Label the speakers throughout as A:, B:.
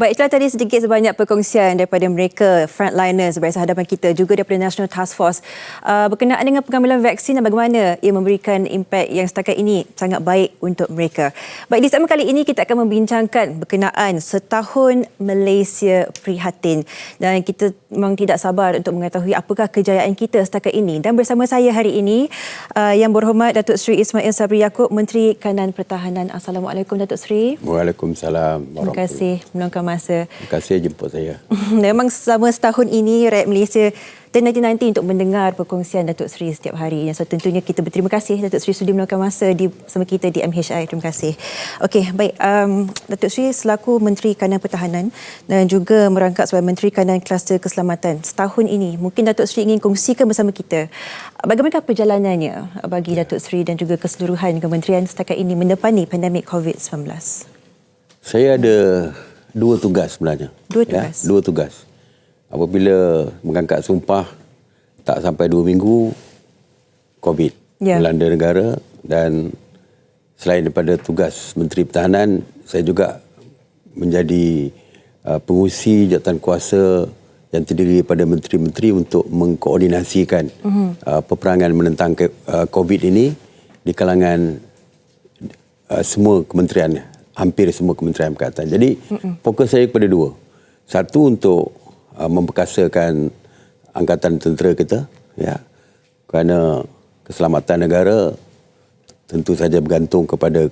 A: Baik, itulah tadi sedikit sebanyak perkongsian daripada mereka, frontliners barisan hadapan kita, juga daripada National Task Force berkenaan dengan pengambilan vaksin dan bagaimana ia memberikan impak yang setakat ini sangat baik untuk mereka. Baik, di segmen kali ini kita akan membincangkan berkenaan setahun Malaysia Prihatin, dan kita memang tidak sabar untuk mengetahui apakah kejayaan kita setakat ini. Dan bersama saya hari ini Yang Berhormat Datuk Seri Ismail Sabri Yaakob, Menteri Kanan Pertahanan. Assalamualaikum Datuk Seri.
B: Waalaikumsalam.
A: Terima kasih meluangkan masa.
B: Terima kasih jemput saya.
A: Memang selama setahun ini rakyat Malaysia nanti untuk mendengar perkongsian Datuk Seri setiap hari. So tentunya kita berterima kasih Datuk Seri sudi meluangkan masa bersama kita di MHI. Terima kasih. Okey, baik, Datuk Seri selaku Menteri Kanan Pertahanan dan juga merangkap sebagai Menteri Kanan Kluster Keselamatan setahun ini, mungkin Datuk Seri ingin kongsikan bersama kita bagaimana perjalanannya bagi Datuk Seri dan juga keseluruhan kementerian setakat ini mendepani pandemik COVID-19.
B: Saya ada dua tugas sebenarnya. Dua tugas. Apabila mengangkat sumpah, tak sampai 2 minggu, COVID melanda negara, dan selain daripada tugas Menteri Pertahanan, saya juga menjadi pengurusi jawatan kuasa yang terdiri daripada menteri-menteri untuk mengkoordinasikan peperangan menentang COVID ini di kalangan semua kementerian, hampir semua kementerian berkaitan. Jadi fokus saya kepada dua. Satu, untuk memperkasakan angkatan tentera kita, ya. Kerana keselamatan negara tentu saja bergantung kepada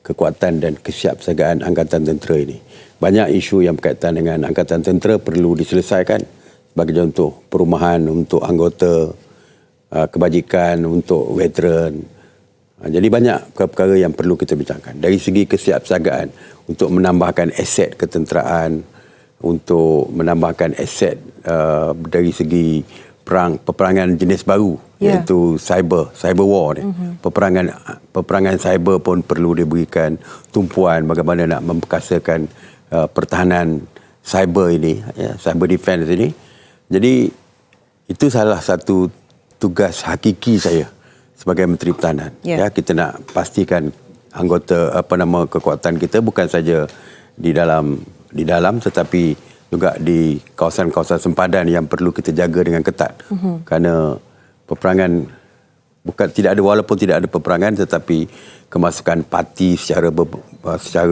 B: kekuatan dan kesiapsiagaan angkatan tentera ini. Banyak isu yang berkaitan dengan angkatan tentera perlu diselesaikan, sebagai contoh perumahan untuk anggota, kebajikan untuk veteran. Jadi banyak perkara yang perlu kita bincangkan. Dari segi kesiapsiagaan untuk menambahkan aset ketenteraan, untuk menambahkan aset dari segi peperangan jenis baru, iaitu cyber war. Peperangan cyber pun perlu diberikan tumpuan bagaimana nak memperkasakan pertahanan cyber ini, cyber defense ini. Jadi itu salah satu tugas hakiki saya sebagai Menteri Pertahanan. Ya, kita nak pastikan anggota kekuatan kita bukan saja di dalam tetapi juga di kawasan-kawasan sempadan yang perlu kita jaga dengan ketat. Kerana peperangan walaupun tidak ada peperangan, tetapi kemasukan parti secara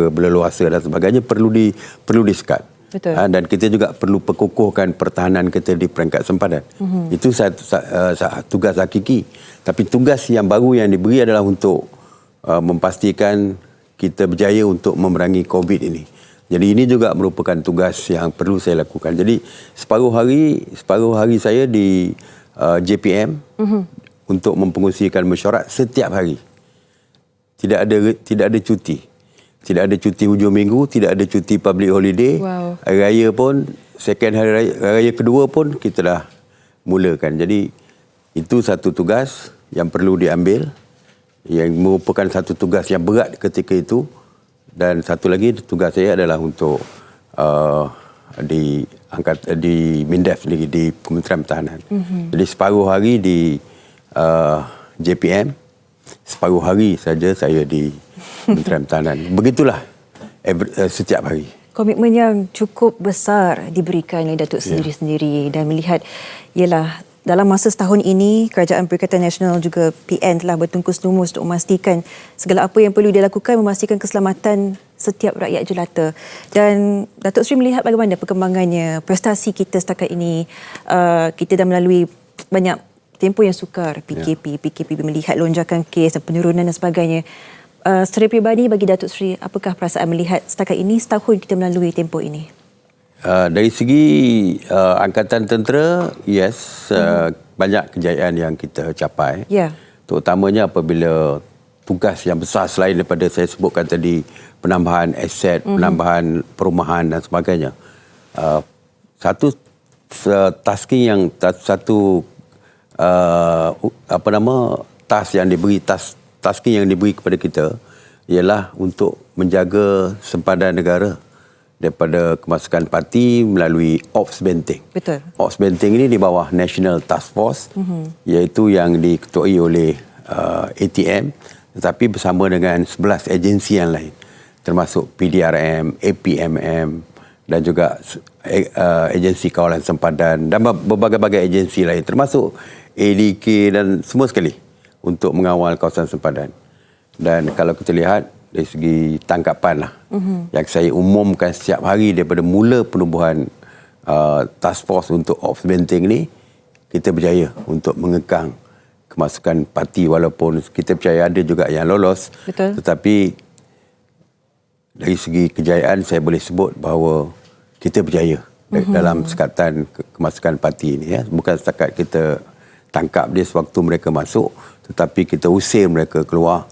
B: berleluasa dan sebagainya perlu disekat. Betul. Dan kita juga perlu perkukuhkan pertahanan kita di peringkat sempadan. Itu tugas hakiki. Tapi tugas yang baru yang diberi adalah untuk memastikan kita berjaya untuk memerangi COVID ini. Jadi ini juga merupakan tugas yang perlu saya lakukan. Jadi separuh hari saya di JPM untuk mempengurusikan mesyuarat setiap hari. Tidak ada cuti. Tidak ada cuti hujung minggu, tidak ada cuti public holiday. Hari raya pun, hari raya kedua pun kita dah mulakan. Jadi itu satu tugas yang perlu diambil, yang merupakan satu tugas yang berat ketika itu. Dan satu lagi tugas saya adalah untuk di MINDEF sendiri, di Kementerian Pertahanan. Jadi separuh hari di JPM, separuh hari saja saya di Kementerian Pertahanan. Begitulah setiap hari.
A: Komitmen yang cukup besar diberikan oleh Datuk sendiri dan melihat ialah dalam masa setahun ini Kerajaan Perikatan Nasional juga PN telah bertungkus lumus untuk memastikan segala apa yang perlu dilakukan, memastikan keselamatan setiap rakyat jelata. Dan Datuk Seri melihat bagaimana perkembangannya prestasi kita setakat ini. Kita dah melalui banyak tempoh yang sukar, PKP melihat lonjakan kes dan penurunan dan sebagainya. Secara peribadi bagi Datuk Seri, apakah perasaan melihat setakat ini setahun kita melalui tempoh ini?
B: Dari segi angkatan tentera, banyak kejayaan yang kita capai. Terutamanya apabila tugas yang besar selain daripada saya sebutkan tadi, penambahan aset, penambahan perumahan dan sebagainya. Satu tasking yang tasking yang diberi kepada kita ialah untuk menjaga sempadan negara daripada kemasukan parti melalui Ops Benteng.
A: Betul.
B: Ops Benteng ini di bawah National Task Force, iaitu yang diketuai oleh ATM, tetapi bersama dengan 11 agensi yang lain, termasuk PDRM, APMM, dan juga agensi kawalan sempadan dan berbagai-bagai agensi lain termasuk ADK dan semua sekali untuk mengawal kawasan sempadan. Dan kalau kita lihat dari segi tangkapan lah, yang saya umumkan setiap hari daripada mula penubuhan task force untuk ops benteng ni, kita berjaya untuk mengekang kemasukan parti walaupun kita percaya ada juga yang lolos.
A: Betul.
B: Tetapi dari segi kejayaan saya boleh sebut bahawa kita berjaya dalam sekatan kemasukan parti ini. Ya. Bukan setakat kita tangkap dia sewaktu mereka masuk, tetapi kita usir mereka keluar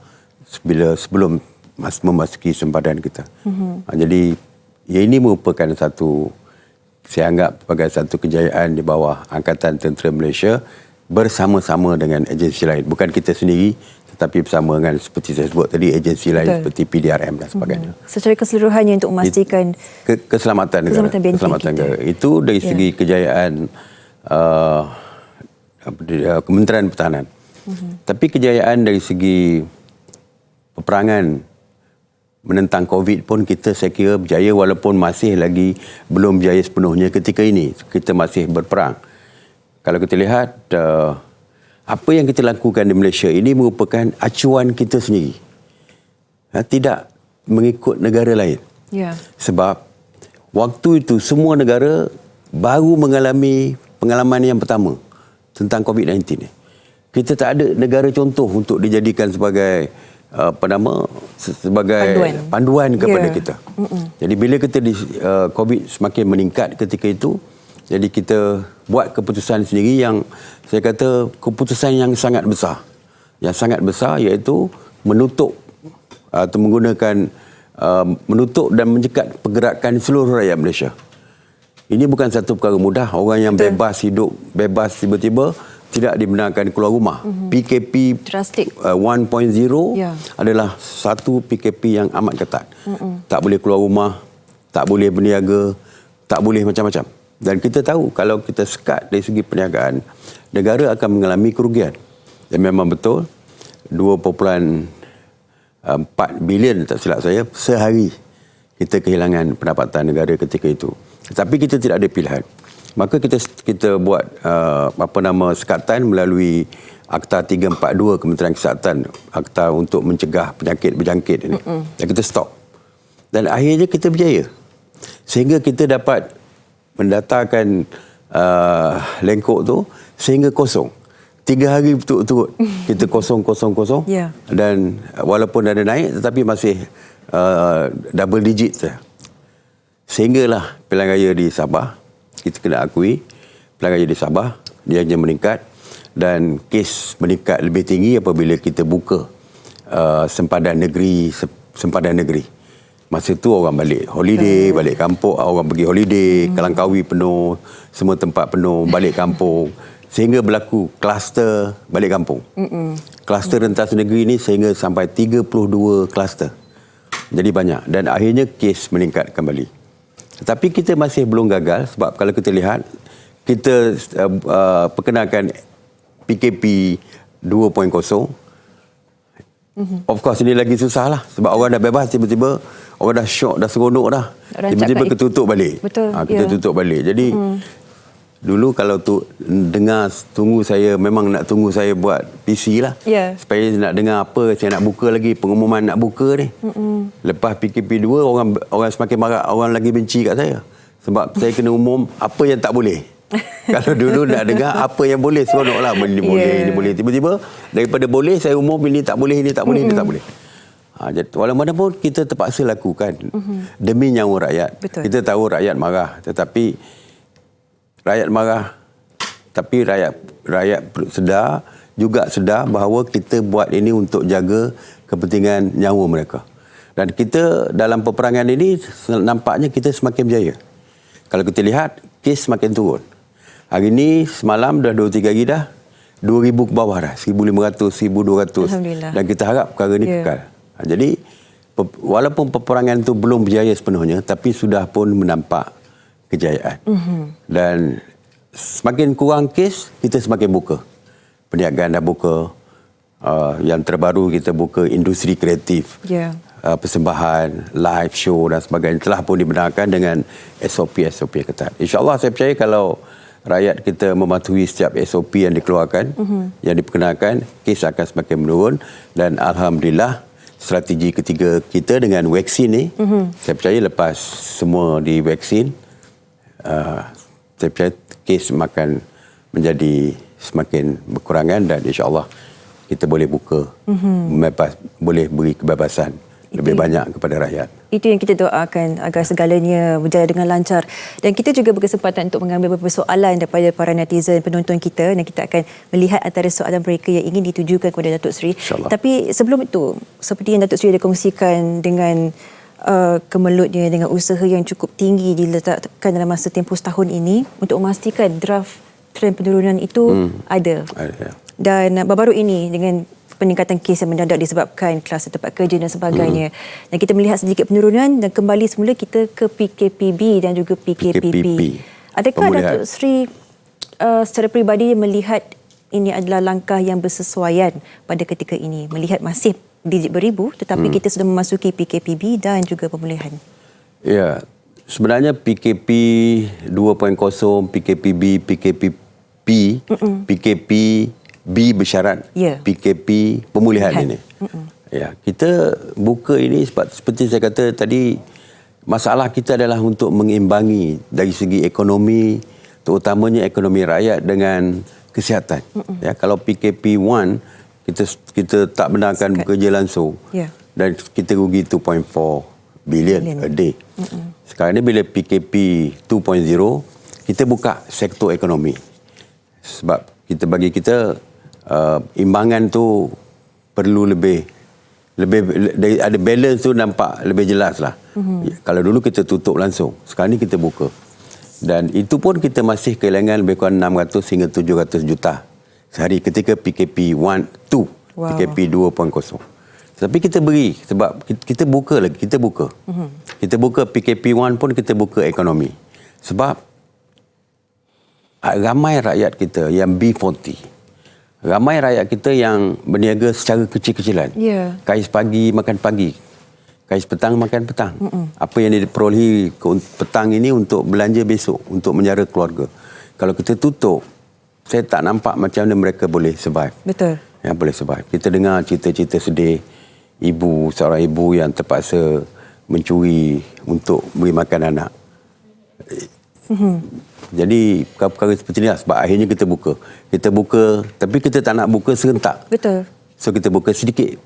B: sebelum memasuki sempadan kita. Jadi ini merupakan satu, saya anggap sebagai satu kejayaan di bawah Angkatan Tentera Malaysia bersama-sama dengan agensi lain. Bukan kita sendiri, tetapi bersama dengan seperti saya sebut tadi, agensi lain seperti PDRM dan sebagainya.
A: Secara keseluruhannya untuk memastikan
B: keselamatan negara. Keselamatan negara. Itu dari segi kejayaan Kementerian Pertahanan. Tapi kejayaan dari segi peperangan menentang COVID pun kita saya kira berjaya walaupun masih lagi belum berjaya sepenuhnya ketika ini. Kita masih berperang. Kalau kita lihat apa yang kita lakukan di Malaysia ini merupakan acuan kita sendiri. Tidak mengikut negara lain.
A: Ya.
B: Sebab waktu itu semua negara baru mengalami pengalaman yang pertama tentang COVID-19 ni. Kita tak ada negara contoh untuk dijadikan sebagai sebagai panduan kepada kita. Jadi bila kita COVID semakin meningkat ketika itu, jadi kita buat keputusan sendiri yang saya kata keputusan yang sangat besar. Yang sangat besar iaitu menutup atau menggunakan menutup dan menjekat pergerakan seluruh rakyat Malaysia. Ini bukan satu perkara mudah. Orang yang bebas hidup, bebas tiba-tiba tidak dibenarkan keluar rumah. PKP 1.0 adalah satu PKP yang amat ketat. Tak boleh keluar rumah, tak boleh berniaga, tak boleh macam-macam. Dan kita tahu kalau kita sekat dari segi perniagaan, negara akan mengalami kerugian. Dan memang betul 2.4 bilion tak silap saya sehari kita kehilangan pendapatan negara ketika itu. Tapi kita tidak ada pilihan. Maka kita buat sekatan melalui Akta 342 Kementerian Kesihatan, akta untuk mencegah penyakit berjangkit ini. Dan kita stop. Dan akhirnya kita berjaya. Sehingga kita dapat mendatarkan lengkok tu sehingga kosong. 3 hari berturut-turut kita kosong. Dan walaupun ada naik tetapi masih double digit saja. Sehinggalah pilihan raya di Sabah, kita kena akui, pilihan raya di Sabah dia hanya meningkat dan kes meningkat lebih tinggi apabila kita buka sempadan negeri. Masa tu orang balik holiday, balik kampung, orang pergi holiday, Kelangkawi penuh, semua tempat penuh, balik kampung. Sehingga berlaku kluster balik kampung. Kluster rentas negeri ni sehingga sampai 32 kluster. Jadi banyak dan akhirnya kes meningkat kembali. Tetapi kita masih belum gagal sebab kalau kita lihat, kita perkenalkan PKP 2.0. Of course ini lagi susah lah sebab orang dah bebas, tiba-tiba orang dah syok, dah seronok dah. Tiba-tiba kita tutup balik. Kita tutup balik. Jadi dulu kalau tunggu saya, memang nak tunggu saya buat PC lah. Supaya nak dengar apa, saya nak buka lagi, pengumuman nak buka ni. Lepas PKP 2, orang semakin marah, orang lagi benci kat saya. Sebab saya kena umum apa yang tak boleh. Kalau dulu nak dengar apa yang boleh, seronok lah. Ini boleh, ini boleh. Tiba-tiba daripada boleh, saya umum ini tak boleh, ini tak boleh, ini tak boleh. Walau mana pun kita terpaksa lakukan demi nyawa rakyat.
A: Betul.
B: Kita tahu rakyat marah, tetapi rakyat marah, tapi rakyat sedar bahawa kita buat ini untuk jaga kepentingan nyawa mereka. Dan kita dalam peperangan ini nampaknya kita semakin berjaya. Kalau kita lihat, kes semakin turun. Hari ini semalam dah 2-3 hari dah 2,000 ke bawah dah, 1,500, 1,200.
A: Alhamdulillah.
B: Dan kita harap perkara ini kekal. Jadi walaupun peperangan itu belum berjaya sepenuhnya, tapi sudah pun menampak kejayaan. Dan semakin kurang kes, kita semakin buka. Perniagaan dah buka. Yang terbaru kita buka industri kreatif. persembahan, live show dan sebagainya telah pun dibenarkan dengan SOP-SOP yang ketat. InsyaAllah saya percaya kalau rakyat kita mematuhi setiap SOP yang dikeluarkan, yang diperkenalkan, kes akan semakin menurun dan Alhamdulillah strategi ketiga kita dengan vaksin ni, saya percaya lepas semua divaksin, saya percaya kes akan menjadi semakin berkurangan dan insyaAllah kita boleh buka, boleh beri kebebasan lebih banyak kepada rakyat.
A: Itu yang kita doakan agar segalanya berjalan dengan lancar. Dan kita juga berkesempatan untuk mengambil beberapa soalan daripada para netizen penonton kita dan kita akan melihat antara soalan mereka yang ingin ditujukan kepada Datuk Seri. Tapi sebelum itu, seperti yang Datuk Seri ada kongsikan dengan kemelutnya dengan usaha yang cukup tinggi diletakkan dalam masa tempoh setahun ini untuk memastikan draft trend penurunan itu ada. Dan baru-baru ini dengan peningkatan kes yang mendadak disebabkan kluster tempat kerja dan sebagainya. Dan kita melihat sedikit penurunan dan kembali semula kita ke PKPB dan juga PKPP. Adakah Datuk Seri secara peribadi melihat ini adalah langkah yang bersesuaian pada ketika ini? Melihat masih digit beribu tetapi kita sudah memasuki PKPB dan juga pemulihan.
B: Ya, sebenarnya PKP 2.0, PKPB, PKPP, PKPB bersyarat, PKP pemulihan ini. Ya, kita buka ini seperti saya kata tadi, masalah kita adalah untuk mengimbangi dari segi ekonomi, terutamanya ekonomi rakyat dengan kesihatan. Ya, kalau PKP 1 kita tak benarkan bekerja langsung dan kita rugi 2.4 bilion a day. Sekarang ni bila PKP 2.0 kita buka sektor ekonomi. Sebab bagi kita imbangan tu perlu lebih ada balance tu nampak lebih jelas lah. Kalau dulu kita tutup langsung, sekarang ni kita buka. Dan itu pun kita masih kehilangan lebih kurang 600 hingga 700 juta sehari ketika PKP 1, 2, PKP 2.0. Tapi kita beri, sebab kita buka lagi, kita buka. Kita buka PKP 1 pun kita buka ekonomi. Sebab ramai rakyat kita yang B40. Ramai rakyat kita yang berniaga secara kecil-kecilan. Kais pagi makan pagi. Kais petang makan petang. Apa yang diperolehi petang ini untuk belanja besok, untuk menjara keluarga. Kalau kita tutup, saya tak nampak macam mana mereka boleh survive.
A: Betul.
B: Yang boleh survive. Kita dengar cerita-cerita sedih, seorang ibu yang terpaksa mencuri untuk beri makan anak. Jadi perkara seperti ini lah sebab akhirnya kita buka. Kita buka, tapi kita tak nak buka serentak.
A: Betul.
B: So kita buka sedikit.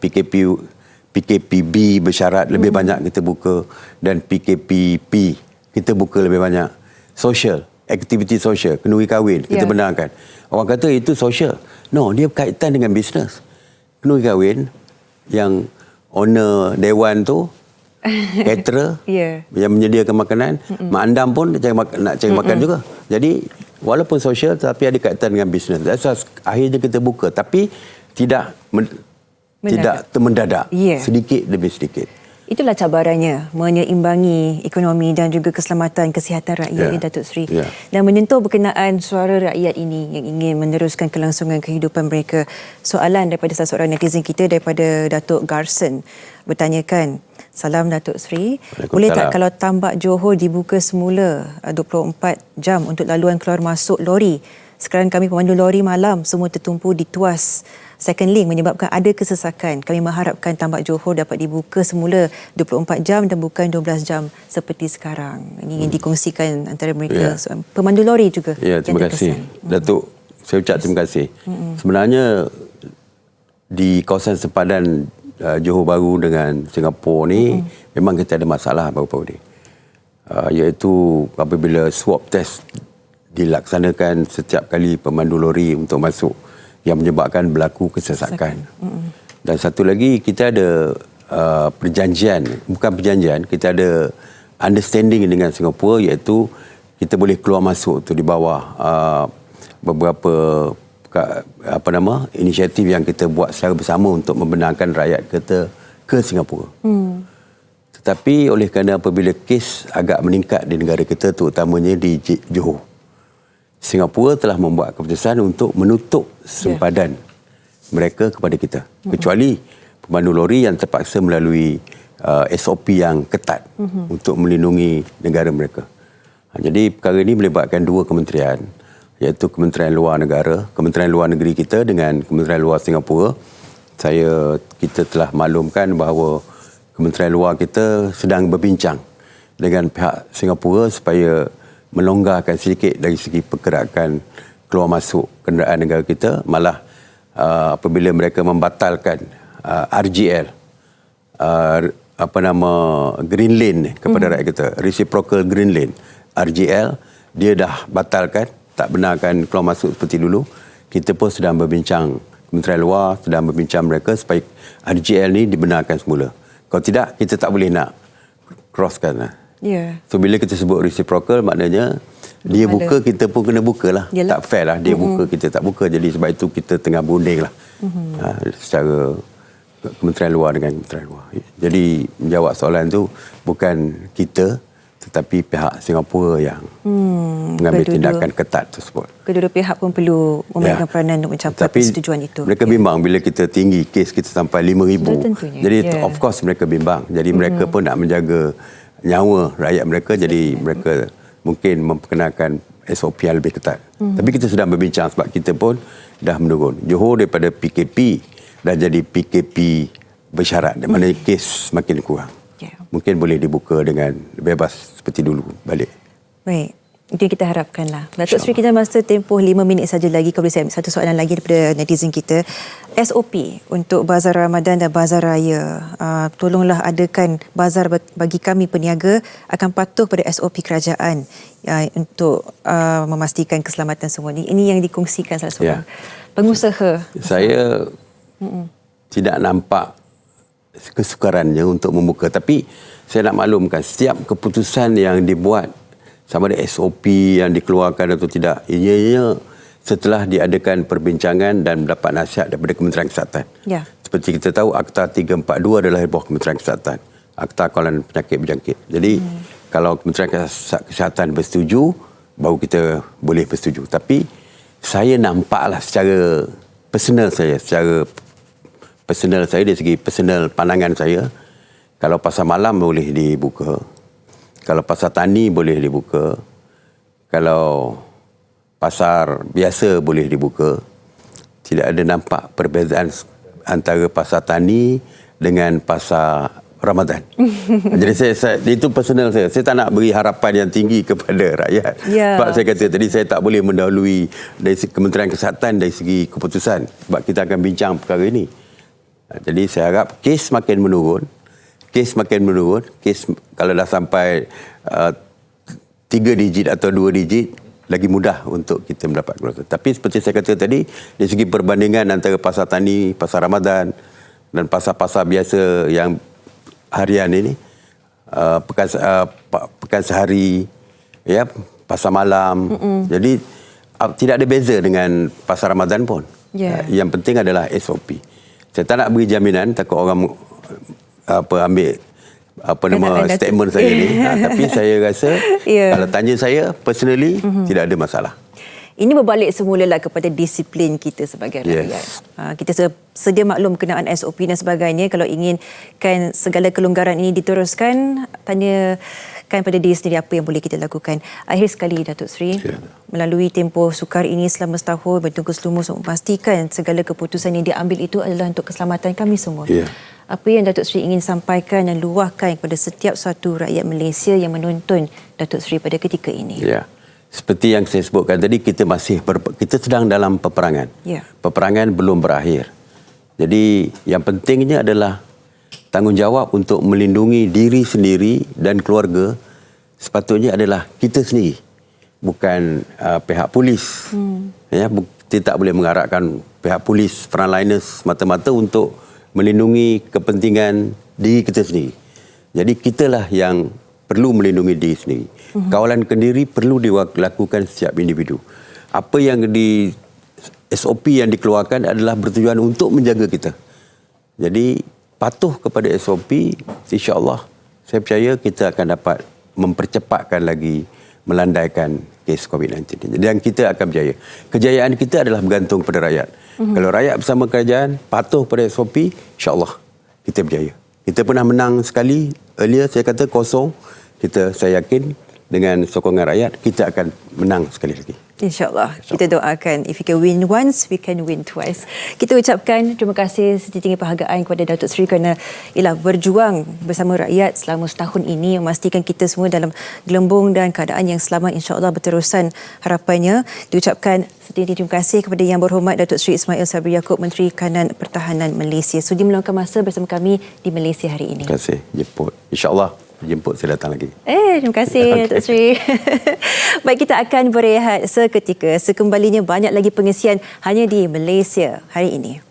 B: PKPB bersyarat lebih banyak kita buka dan PKPP kita buka lebih banyak. Social, aktiviti sosial, kenduri kahwin kita benarkan. Orang kata itu sosial. No, dia berkaitan dengan bisnes. Kenduri kahwin yang owner dewan tu caterer yang menyediakan makanan, mak andam pun nak cari makan juga. Jadi walaupun sosial tapi ada kaitan dengan bisnes. That's why akhirnya kita buka tapi tidak mendadak. Sedikit demi sedikit.
A: Itulah cabarannya, menyeimbangi ekonomi dan juga keselamatan kesihatan rakyat Datuk Seri. Dan menyentuh berkenaan suara rakyat ini yang ingin meneruskan kelangsungan kehidupan mereka. Soalan daripada salah seorang netizen kita daripada Datuk Garson bertanyakan, salam Datuk Seri, boleh tak kalau tambak Johor dibuka semula 24 jam untuk laluan keluar masuk lori? Sekarang kami pemandu lori malam semua tertumpu di Tuas Second Link menyebabkan ada kesesakan. Kami mengharapkan tambak Johor dapat dibuka semula 24 jam dan bukan 12 jam seperti sekarang. Ini yang dikongsikan antara mereka. Pemandu lori juga.
B: Ya, terima kasih. Datuk, saya ucap terima kasih. Sebenarnya di kawasan sepadan Johor Bahru dengan Singapura ni memang kita ada masalah baru-baru ni. Iaitu apabila swab test dilaksanakan setiap kali pemandu lori untuk masuk yang menyebabkan berlaku kesesakan. Dan satu lagi kita ada kita ada understanding dengan Singapura iaitu kita boleh keluar masuk tu di bawah beberapa inisiatif yang kita buat secara bersama untuk membenarkan rakyat kita ke Singapura. Tetapi oleh kerana apabila kes agak meningkat di negara kita terutamanya di Johor, Singapura telah membuat keputusan untuk menutup sempadan mereka kepada kita. Kecuali pemandu lori yang terpaksa melalui SOP yang ketat untuk melindungi negara mereka. Jadi perkara ini melibatkan dua kementerian, iaitu Kementerian Luar Negara, Kementerian Luar Negeri kita dengan Kementerian Luar Singapura. Kita telah maklumkan bahawa Kementerian Luar kita sedang berbincang dengan pihak Singapura supaya melonggarkan sedikit dari segi pergerakan keluar masuk kenderaan negara kita. Malah apabila mereka membatalkan RGL, Green Lane kepada rakyat kita, Reciprocal Green Lane, RGL, dia dah batalkan, tak benarkan keluar masuk seperti dulu. Kita pun sedang berbincang, Kementerian Luar sedang berbincang mereka supaya RGL ni dibenarkan semula. Kalau tidak, kita tak boleh nak crosskan.
A: Yeah.
B: So bila kita sebut reciprocal, maknanya dia buka, kita pun kena buka lah. Yalah. Tak fair lah, dia buka, kita tak buka. Jadi sebab itu kita tengah berunding lah secara Kementerian Luar dengan Kementerian Luar. Jadi menjawab soalan tu, bukan kita tetapi pihak Singapura yang mengambil tindakan ketat tersebut.
A: Kedua-dua pihak pun perlu memainkan peranan untuk mencapai persetujuan itu.
B: Mereka bimbang bila kita tinggi, kes kita sampai 5,000. Jadi of course mereka bimbang. Jadi mereka pun nak menjaga nyawa rakyat mereka, jadi mereka mungkin memperkenalkan SOP yang lebih ketat. Tapi kita sedang berbincang sebab kita pun dah menurun. Johor daripada PKP dah jadi PKP bersyarat, di mana kes makin kurang. Mungkin boleh dibuka dengan bebas seperti dulu balik.
A: Baik. Itu yang kita harapkanlah. Datuk Seri, kita masa tempoh 5 minit saja lagi. Kalau boleh saya ambil satu soalan lagi daripada netizen kita. SOP untuk Bazar Ramadan dan Bazar Raya. Tolonglah adakan bazar bagi kami peniaga akan patuh pada SOP kerajaan untuk memastikan keselamatan semua ini. Ini yang dikongsikan salah seorang pengusaha.
B: Saya tidak nampak kesukarannya untuk membuka. Tapi saya nak maklumkan, setiap keputusan yang dibuat, sama ada SOP yang dikeluarkan atau tidak, ianya setelah diadakan perbincangan dan mendapat nasihat daripada Kementerian Kesihatan. Ya. Seperti kita tahu, Akta 342 adalah bawah Kementerian Kesihatan. Akta Kawalan Penyakit Berjangkit. Jadi, kalau Kementerian Kesihatan bersetuju, baru kita boleh bersetuju. Tapi, saya nampaklah secara personal saya dari segi personal pandangan saya, kalau pasar malam boleh dibuka, kalau pasar tani boleh dibuka, kalau pasar biasa boleh dibuka. Tidak ada nampak perbezaan antara pasar tani dengan pasar Ramadan. Jadi saya itu personal saya tak nak beri harapan yang tinggi kepada rakyat. Sebab saya kata tadi, saya tak boleh mendahului dari Kementerian Kesihatan dari segi keputusan, sebab kita akan bincang perkara ini. Jadi saya harap kes makin menurun. Kes kalau dah sampai 3 digit atau 2 digit, lagi mudah untuk kita mendapat keluasan. Tapi seperti saya kata tadi, dari segi perbandingan antara pasar tani, pasar Ramadan dan pasar-pasar biasa yang harian ini, pekan sehari, pasar malam. Jadi tidak ada beza dengan pasar Ramadan pun. Yang penting adalah SOP. Saya tak nak beri jaminan, takut orang ambil statement saya ni. Tapi saya rasa kalau tanya saya personally, tidak ada masalah.
A: Ini berbalik semulalah kepada disiplin kita sebagai rakyat. Kita sedia maklum kenaan SOP dan sebagainya. Kalau inginkan segala kelonggaran ini diteruskan, tanyakan pada diri sendiri apa yang boleh kita lakukan. Akhir sekali, Datuk Seri, melalui tempoh sukar ini selama setahun, bertungkus lumus untuk memastikan segala keputusan yang diambil itu adalah untuk keselamatan kami semua. Apa yang Datuk Seri ingin sampaikan dan luahkan kepada setiap satu rakyat Malaysia yang menonton Datuk Seri pada ketika ini?
B: Seperti yang saya sebutkan tadi, kita sedang dalam peperangan. Peperangan belum berakhir. Jadi yang pentingnya adalah tanggungjawab untuk melindungi diri sendiri dan keluarga sepatutnya adalah kita sendiri, bukan pihak polis. Kita tak boleh mengharapkan pihak polis, frontliners mata-mata untuk melindungi kepentingan diri kita sendiri. Jadi kitalah yang perlu melindungi diri sendiri. Kawalan kendiri perlu dilakukan setiap individu. Apa yang SOP yang dikeluarkan adalah bertujuan untuk menjaga kita. Jadi patuh kepada SOP, insya-Allah saya percaya kita akan dapat mempercepatkan lagi melandaikan kes COVID-19. Dan kita akan berjaya. Kejayaan kita adalah bergantung pada rakyat. Kalau rakyat bersama kerajaan patuh pada SOP, insya-Allah kita berjaya. Kita pernah menang sekali. Earlier saya kata 0. Saya yakin dengan sokongan rakyat, kita akan menang sekali lagi.
A: InsyaAllah. Kita doakan, if we can win once, we can win twice. Kita ucapkan terima kasih setinggi penghargaan kepada Datuk Seri kerana berjuang bersama rakyat selama setahun ini, memastikan kita semua dalam gelembung dan keadaan yang selamat, insyaAllah berterusan harapannya. Diucapkan setinggi terima kasih kepada Yang Berhormat Datuk Seri Ismail Sabri Yaakob, Menteri Kanan Pertahanan Malaysia, sudi meluangkan masa bersama kami di Malaysia hari ini.
B: Terima kasih. Jemput. InsyaAllah jemput saya datang lagi.
A: Terima kasih Datuk Seri. Baik, kita akan berehat seketika. Sekembalinya banyak lagi pengisian hanya di Malaysia hari ini.